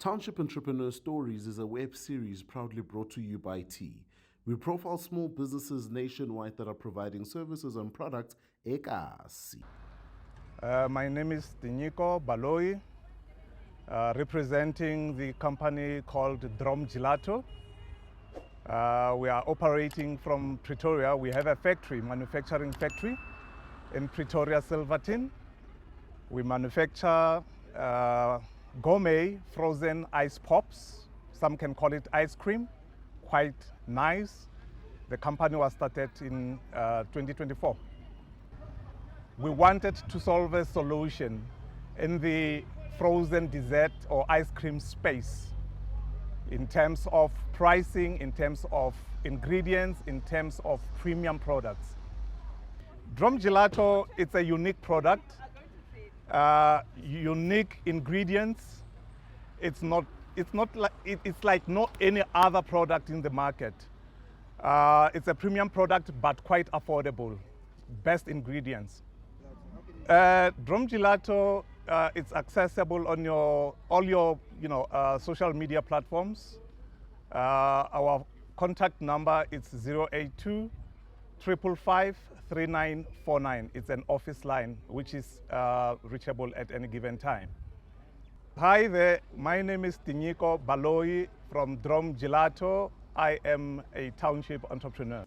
Township Entrepreneurs Stories is a web series proudly brought to you by T. We profile small businesses nationwide that are providing services and products ekasi. My name is Tinyiko, Baloyi, representing the company called Drom Gelato. We are operating from Pretoria. We have a factory, manufacturing factory in Pretoria, Silverton. We manufacture gourmet frozen ice pops. Some can call it ice cream, quite nice. The company was started in 2024. We wanted to solve a solution in the frozen dessert or ice cream space in terms of pricing, in terms of ingredients, in terms of premium products. Drom Gelato, it's a unique product, unique ingredients. It's like no any other product in the market. It's a premium product, but quite affordable. Best ingredients. Drom Gelato, it's accessible on all your social media platforms. Our contact number is 082 555 3949. It's an office line which is reachable at any given time. Hi there, my name is Tinyiko Baloyi from Drom Gelato. I am a township entrepreneur.